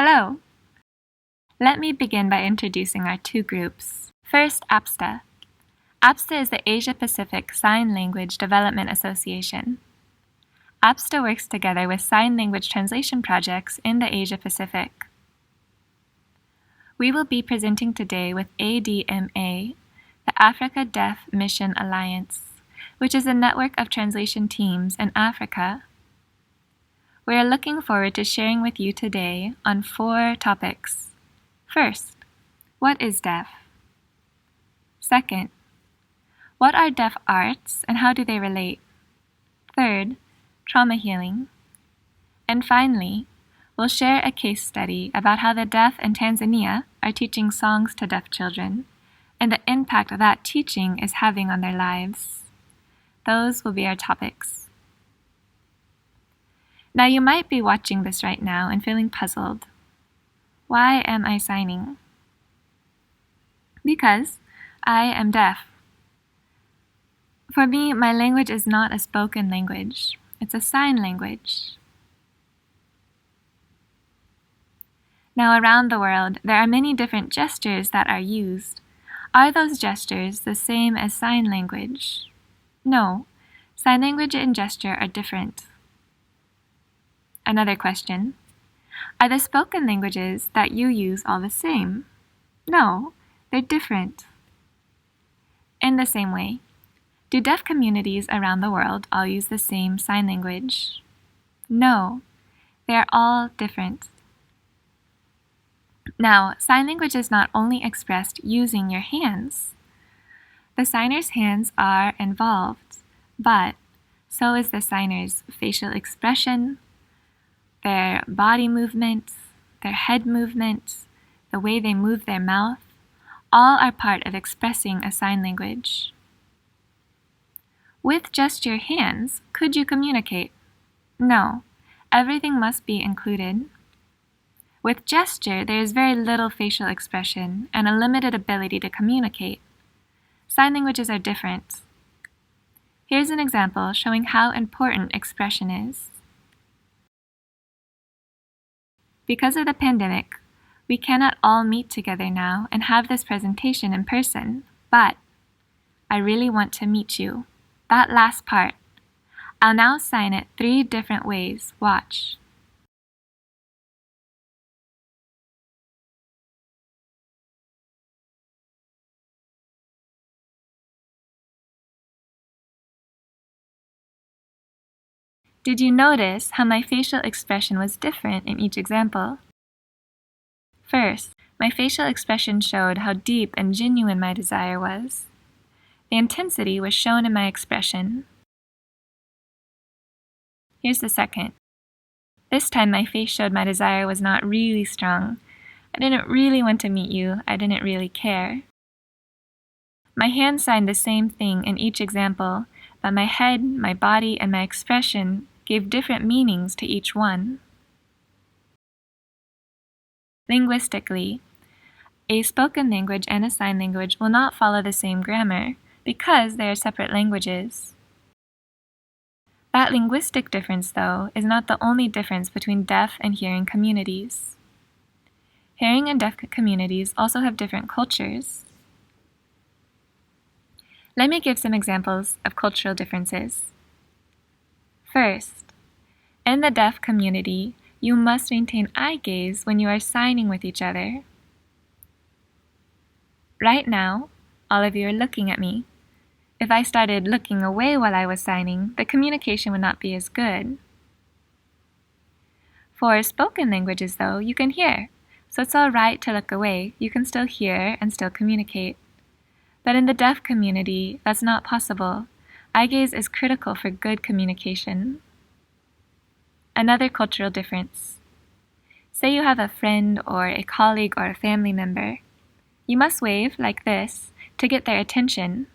Hello! Let me begin by introducing our two groups. First, APSDA. APSDA is the Asia-Pacific Sign Language Development Association. APSDA works together with sign language translation projects in the Asia-Pacific. We will be presenting today with ADMA, the Africa Deaf Mission Alliance, which is a network of translation teams in Africa. We are looking forward to sharing with you today on 4 topics. First, what is deaf? Second, what are deaf arts and how do they relate? Third, trauma healing. And finally, we'll share a case study about how the deaf in Tanzania are teaching songs to deaf children and the impact that teaching is having on their lives. Those will be our topics. Now you might be watching this right now and feeling puzzled. Why am I signing? Because I am deaf. For me, my language is not a spoken language. It's a sign language. Now around the world, there are many different gestures that are used. Are those gestures the same as sign language? No, sign language and gesture are different. Another question. Are the spoken languages that you use all the same? No, they're different. In the same way, do deaf communities around the world all use the same sign language? No, they are all different. Now, sign language is not only expressed using your hands. The signer's hands are involved, but so is the signer's facial expression, their body movements, their head movements, the way they move their mouth, all are part of expressing a sign language. With just your hands, could you communicate? No, everything must be included. With gesture, there is very little facial expression and a limited ability to communicate. Sign languages are different. Here's an example showing how important expression is. Because of the pandemic, we cannot all meet together now and have this presentation in person, but I really want to meet you. That last part. I'll now sign it 3 different ways. Watch. Did you notice how my facial expression was different in each example? First, my facial expression showed how deep and genuine my desire was. The intensity was shown in my expression. Here's the second. This time my face showed my desire was not really strong. I didn't really want to meet you. I didn't really care. My hands signed the same thing in each example, but my head, my body, and my expression gave different meanings to each one. Linguistically, a spoken language and a sign language will not follow the same grammar because they are separate languages. That linguistic difference, though, is not the only difference between deaf and hearing communities. Hearing and deaf communities also have different cultures. Let me give some examples of cultural differences. First, in the deaf community, you must maintain eye gaze when you are signing with each other. Right now, all of you are looking at me. If I started looking away while I was signing, the communication would not be as good. For spoken languages, though, you can hear, so it's all right to look away. You can still hear and still communicate. But in the deaf community, that's not possible. Eye gaze is critical for good communication. Another cultural difference. Say you have a friend or a colleague or a family member. You must wave like this to get their attention.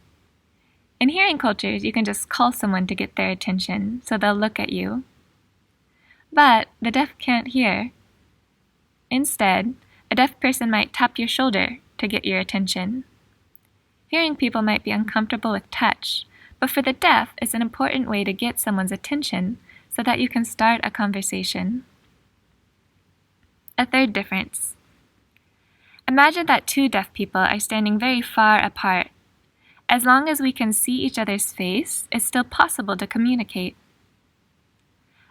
In hearing cultures, you can just call someone to get their attention, so they'll look at you. But the deaf can't hear. Instead, a deaf person might tap your shoulder to get your attention. Hearing people might be uncomfortable with touch, but for the deaf, it's an important way to get someone's attention so that you can start a conversation. A third difference. Imagine that two deaf people are standing very far apart. As long as we can see each other's face, it's still possible to communicate.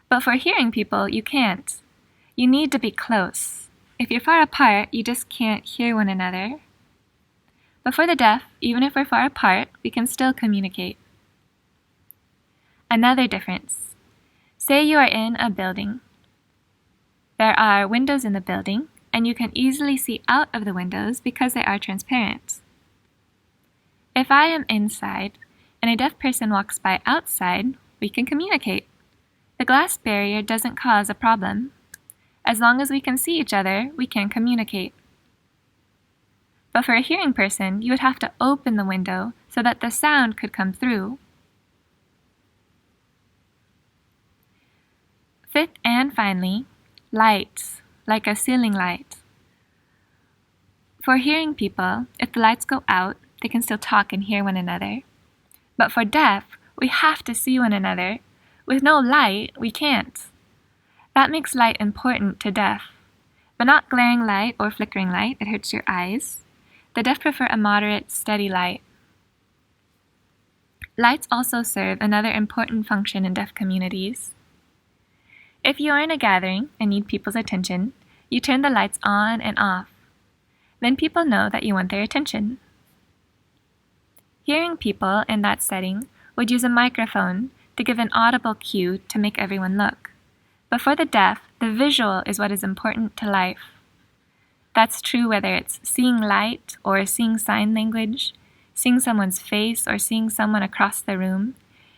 But for hearing people, you can't. You need to be close. If you're far apart, you just can't hear one another. But for the deaf, even if we're far apart, we can still communicate. Another difference. Say you are in a building. There are windows in the building, and you can easily see out of the windows because they are transparent. If I am inside, and a deaf person walks by outside, we can communicate. The glass barrier doesn't cause a problem. As long as we can see each other, we can communicate. But for a hearing person, you would have to open the window so that the sound could come through. Fifth and finally, lights, like a ceiling light. For hearing people, if the lights go out, they can still talk and hear one another. But for deaf, we have to see one another. With no light, we can't. That makes light important to deaf. But not glaring light or flickering light, it hurts your eyes. The deaf prefer a moderate, steady light. Lights also serve another important function in deaf communities. If you are in a gathering and need people's attention, you turn the lights on and off. Then people know that you want their attention. Hearing people in that setting would use a microphone to give an audible cue to make everyone look. But for the deaf, the visual is what is important to life. That's true whether it's seeing light or seeing sign language, seeing someone's face or seeing someone across the room,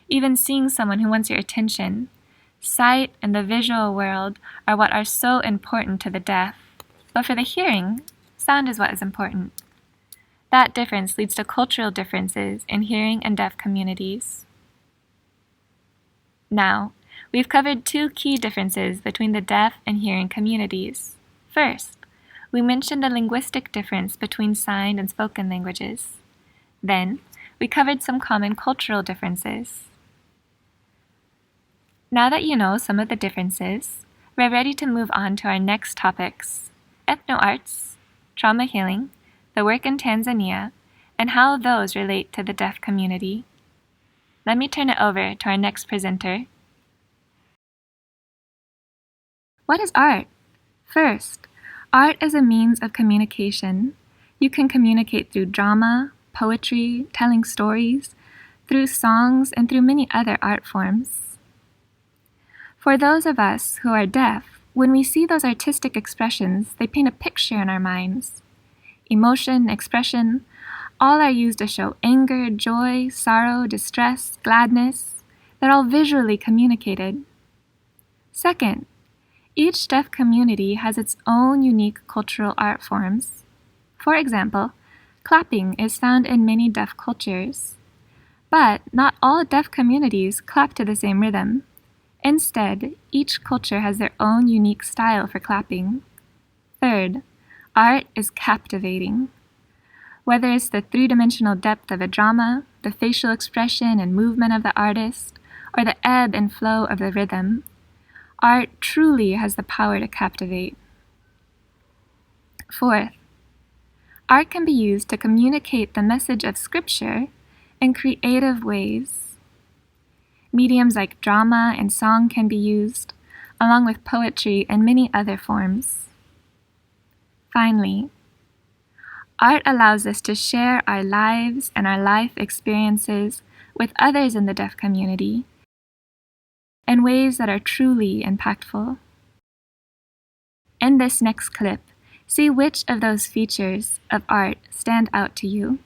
even seeing someone who wants your attention. Sight and the visual world are what are so important to the deaf. But for the hearing, sound is what is important. That difference leads to cultural differences in hearing and deaf communities. Now, we've covered two key differences between the deaf and hearing communities. First, we mentioned the linguistic difference between signed and spoken languages. Then, we covered some common cultural differences. Now that you know some of the differences, we're ready to move on to our next topics: ethnoarts, trauma healing, the work in Tanzania, and how those relate to the deaf community. Let me turn it over to our next presenter. What is art? First, art is a means of communication. You can communicate through drama, poetry, telling stories, through songs, and through many other art forms. For those of us who are deaf, when we see those artistic expressions, they paint a picture in our minds. Emotion, expression, all are used to show anger, joy, sorrow, distress, gladness. They're all visually communicated. Second, each deaf community has its own unique cultural art forms. For example, clapping is found in many deaf cultures. But not all deaf communities clap to the same rhythm. Instead, each culture has their own unique style for clapping. Third, art is captivating. Whether it's the three-dimensional depth of a drama, the facial expression and movement of the artist, or the ebb and flow of the rhythm, art truly has the power to captivate. Fourth, art can be used to communicate the message of Scripture in creative ways. Mediums like drama and song can be used, along with poetry and many other forms. Finally, art allows us to share our lives and our life experiences with others in the deaf community in ways that are truly impactful. In this next clip, see which of those features of art stand out to you.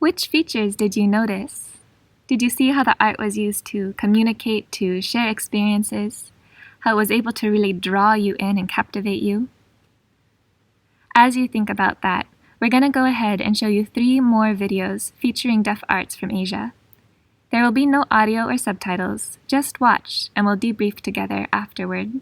Which features did you notice? Did you see how the art was used to communicate, to share experiences? How it was able to really draw you in and captivate you? As you think about that, we're going to go ahead and show you 3 more videos featuring deaf arts from Asia. There will be no audio or subtitles, just watch, and we'll debrief together afterward.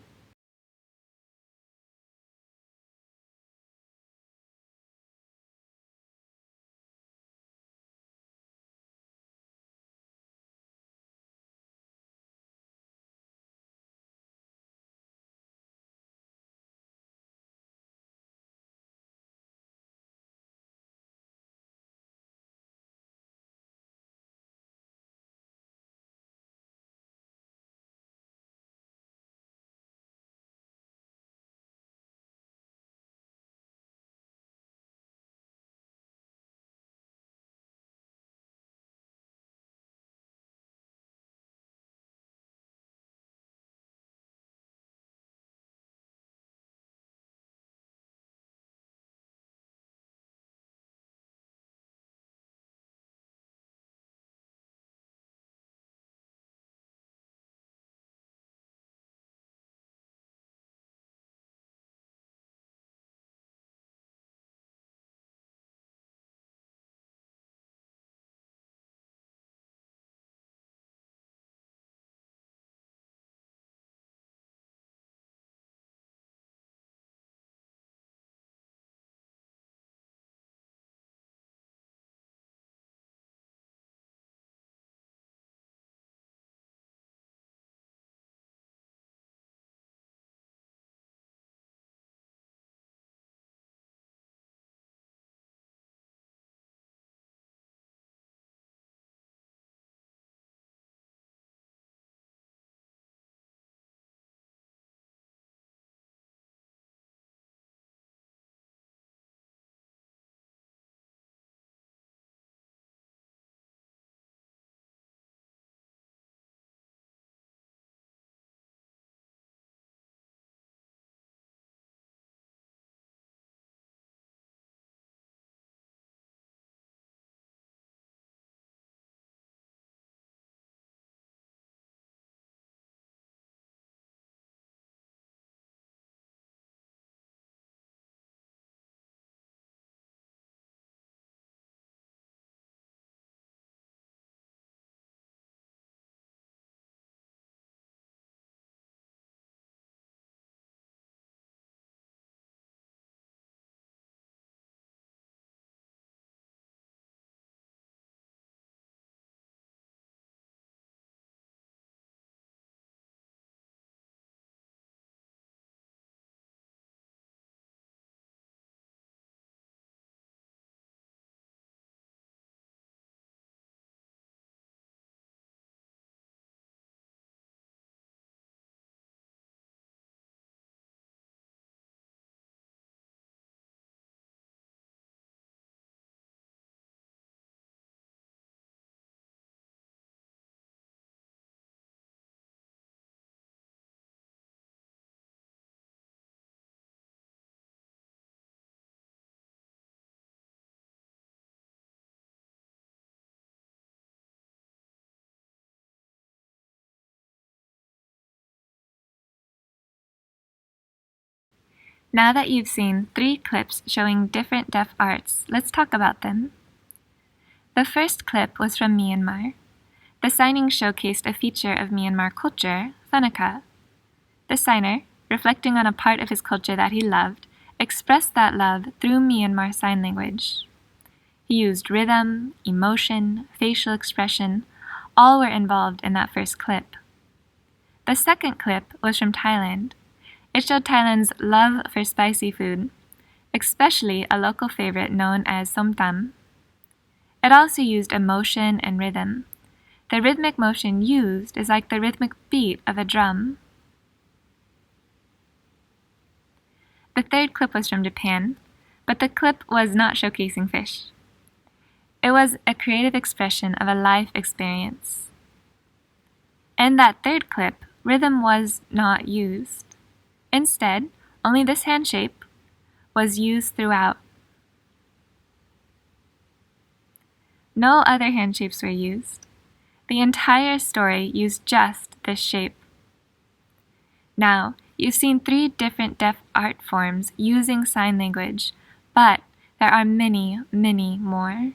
Now that you've seen 3 clips showing different deaf arts, let's talk about them. The first clip was from Myanmar. The signing showcased a feature of Myanmar culture, Thanaka. The signer, reflecting on a part of his culture that he loved, expressed that love through Myanmar Sign Language. He used rhythm, emotion, facial expression, all were involved in that first clip. The second clip was from Thailand. It showed Thailand's love for spicy food, especially a local favorite known as som tam. It also used emotion and rhythm. The rhythmic motion used is like the rhythmic beat of a drum. The third clip was from Japan, but the clip was not showcasing fish. It was a creative expression of a life experience. In that third clip, rhythm was not used. Instead, only this hand shape was used throughout. No other hand shapes were used. The entire story used just this shape. Now, you've seen 3 different deaf art forms using sign language, but there are many, many more.